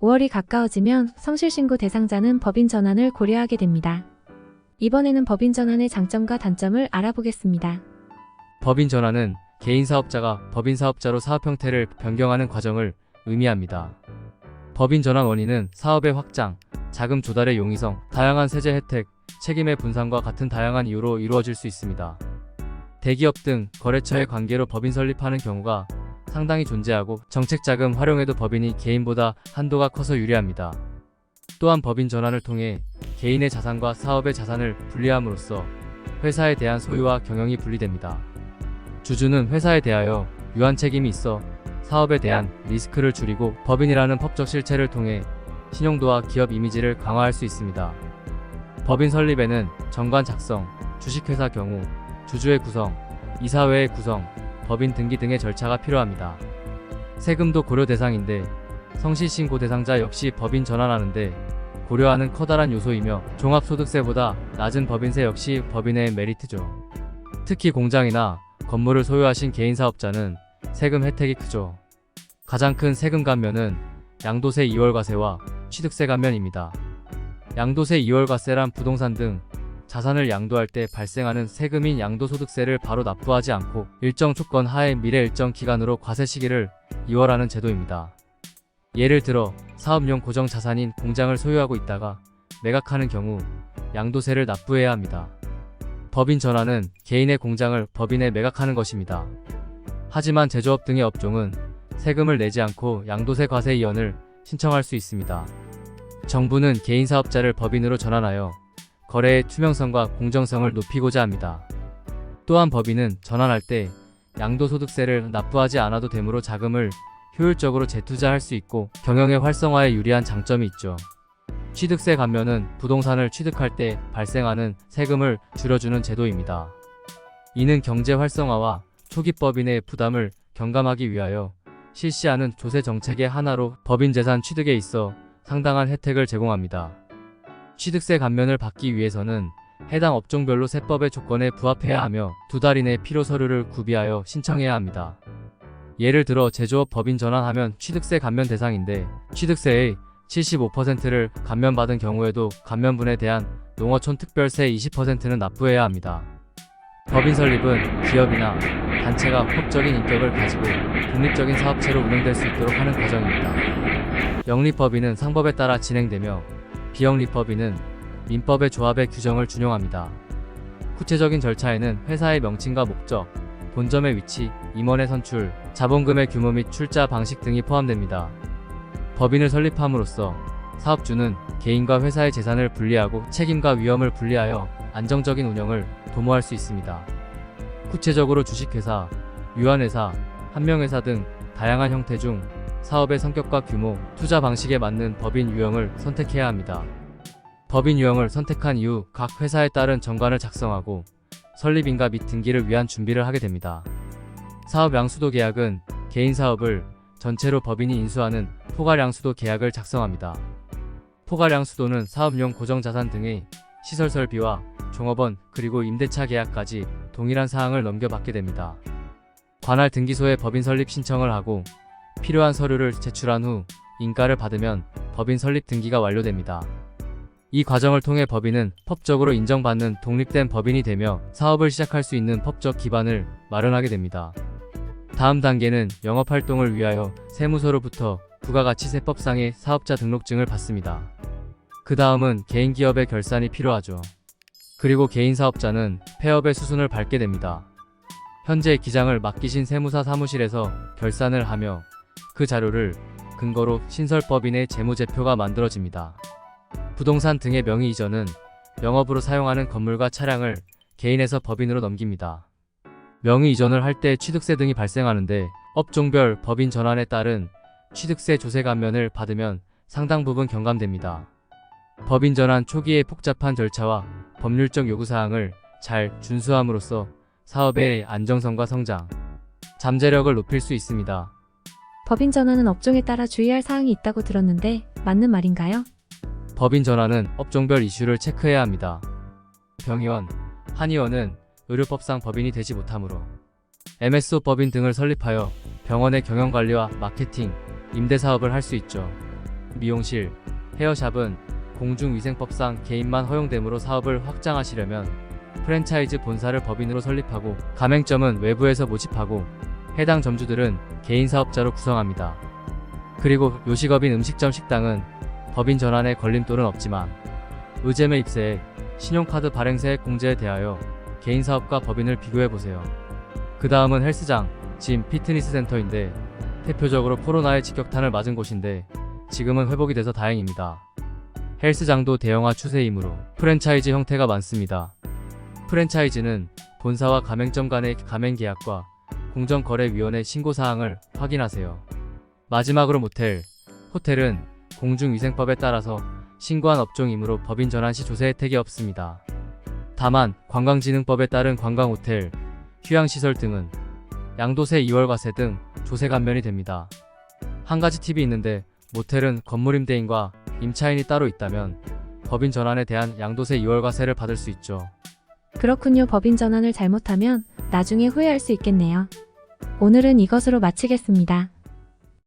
5월이 가까워지면 성실신고 대상자는 법인 전환을 고려하게 됩니다. 이번에는 법인 전환의 장점과 단점을 알아보겠습니다. 법인 전환은 개인 사업자가 법인 사업자로 사업 형태를 변경하는 과정을 의미합니다. 법인 전환 원인은 사업의 확장, 자금 조달의 용이성, 다양한 세제 혜택, 책임의 분산과 같은 다양한 이유로 이루어질 수 있습니다. 대기업 등 거래처의 관계로 법인 설립하는 경우가 상당히 존재하고 정책자금 활용에도 법인이 개인보다 한도가 커서 유리합니다. 또한 법인 전환을 통해 개인의 자산과 사업의 자산을 분리함으로써 회사에 대한 소유와 경영이 분리됩니다. 주주는 회사에 대하여 유한 책임이 있어 사업에 대한 리스크를 줄이고 법인이라는 법적 실체를 통해 신용도와 기업 이미지를 강화할 수 있습니다. 법인 설립에는 정관 작성, 주식회사 경우, 주주의 구성, 이사회의 구성, 법인 등기 등의 절차가 필요합니다. 세금도 고려 대상인데 성실신고 대상자 역시 법인 전환하는데 고려하는 커다란 요소이며 종합소득세보다 낮은 법인세 역시 법인의 메리트죠. 특히 공장이나 건물을 소유하신 개인 사업자는 세금 혜택이 크죠. 가장 큰 세금 감면은 양도세 2월과세와 취득세 감면입니다. 양도세 2월과세란 부동산 등 자산을 양도할 때 발생하는 세금인 양도소득세를 바로 납부하지 않고 일정 조건 하에 미래 일정 기간으로 과세 시기를 2월하는 제도입니다. 예를 들어 사업용 고정 자산인 공장을 소유하고 있다가 매각하는 경우 양도세를 납부해야 합니다. 법인 전환은 개인의 공장을 법인에 매각하는 것입니다. 하지만 제조업 등의 업종은 세금을 내지 않고 양도세 과세 이연을 신청할 수 있습니다. 정부는 개인 사업자를 법인으로 전환하여 거래의 투명성과 공정성을 높이고자 합니다. 또한 법인은 전환할 때 양도소득세를 납부하지 않아도 되므로 자금을 효율적으로 재투자할 수 있고 경영의 활성화에 유리한 장점이 있죠. 취득세 감면은 부동산을 취득할 때 발생하는 세금을 줄여주는 제도입니다. 이는 경제 활성화와 초기 법인의 부담을 경감하기 위하여 실시하는 조세 정책의 하나로 법인 재산 취득에 있어 상당한 혜택을 제공합니다. 취득세 감면을 받기 위해서는 해당 업종별로 세법의 조건에 부합해야 하며 2달 이내 필요 서류를 구비하여 신청해야 합니다. 예를 들어 제조업 법인 전환하면 취득세 감면 대상인데 취득세의 75%를 감면받은 경우에도 감면분에 대한 농어촌 특별세 20%는 납부해야 합니다. 법인 설립은 기업이나 단체가 법적인 인격을 가지고 독립적인 사업체로 운영될 수 있도록 하는 과정입니다. 영리법인은 상법에 따라 진행되며 비영리법인은 민법의 조합의 규정을 준용합니다. 구체적인 절차에는 회사의 명칭과 목적, 본점의 위치, 임원의 선출, 자본금의 규모 및 출자 방식 등이 포함됩니다. 법인을 설립함으로써 사업주는 개인과 회사의 재산을 분리하고 책임과 위험을 분리하여 안정적인 운영을 도모할 수 있습니다. 구체적으로 주식회사, 유한회사, 한명회사 등 다양한 형태 중 사업의 성격과 규모, 투자 방식에 맞는 법인 유형을 선택해야 합니다. 법인 유형을 선택한 이후 각 회사에 따른 정관을 작성하고 설립인가 및 등기를 위한 준비를 하게 됩니다. 사업 양수도 계약은 개인 사업을 전체로 법인이 인수하는 포괄 양수도 계약을 작성합니다. 포괄 양수도는 사업용 고정자산 등의 시설 설비와 종업원 그리고 임대차 계약까지 동일한 사항을 넘겨받게 됩니다. 관할 등기소에 법인 설립 신청을 하고 필요한 서류를 제출한 후 인가를 받으면 법인 설립 등기가 완료됩니다. 이 과정을 통해 법인은 법적으로 인정받는 독립된 법인이 되며 사업을 시작할 수 있는 법적 기반을 마련하게 됩니다. 다음 단계는 영업활동을 위하여 세무서로부터 부가가치세법상의 사업자 등록증을 받습니다. 그 다음은 개인기업의 결산이 필요하죠. 그리고 개인 사업자는 폐업의 수순을 밟게 됩니다. 현재 기장을 맡기신 세무사 사무실에서 결산을 하며 그 자료를 근거로 신설법인의 재무제표가 만들어집니다. 부동산 등의 명의 이전은 영업으로 사용하는 건물과 차량을 개인에서 법인으로 넘깁니다. 명의 이전을 할 때 취득세 등이 발생하는데 업종별 법인 전환에 따른 취득세 조세 감면을 받으면 상당 부분 경감됩니다. 법인 전환 초기의 복잡한 절차와 법률적 요구사항을 잘 준수함으로써 사업의 안정성과 성장, 잠재력을 높일 수 있습니다. 법인 전환은 업종에 따라 주의할 사항이 있다고 들었는데 맞는 말인가요? 법인 전환은 업종별 이슈를 체크해야 합니다. 병의원, 한의원은 의료법상 법인이 되지 못하므로 MSO 법인 등을 설립하여 병원의 경영관리와 마케팅, 임대사업을 할 수 있죠. 미용실, 헤어샵은 공중위생법상 개인만 허용되므로 사업을 확장하시려면 프랜차이즈 본사를 법인으로 설립하고 가맹점은 외부에서 모집하고 해당 점주들은 개인 사업자로 구성합니다. 그리고 요식업인 음식점 식당은 법인 전환에 걸림돌은 없지만 의제매 입세액, 신용카드 발행세액 공제에 대하여 개인 사업과 법인을 비교해보세요. 그 다음은 헬스장, 짐, 피트니스 센터인데 대표적으로 코로나의 직격탄을 맞은 곳인데 지금은 회복이 돼서 다행입니다. 헬스장도 대형화 추세이므로 프랜차이즈 형태가 많습니다. 프랜차이즈는 본사와 가맹점 간의 가맹계약과 공정거래위원회 신고사항을 확인하세요. 마지막으로 모텔, 호텔은 공중위생법에 따라서 신고한 업종이므로 법인 전환 시 조세 혜택이 없습니다. 다만 관광진흥법에 따른 관광호텔, 휴양시설 등은 양도세 2월과세 등 조세 감면이 됩니다. 한 가지 팁이 있는데 모텔은 건물 임대인과 임차인이 따로 있다면 법인 전환에 대한 양도세 2월과세를 받을 수 있죠. 그렇군요. 법인 전환을 잘못하면 나중에 후회할 수 있겠네요. 오늘은 이것으로 마치겠습니다.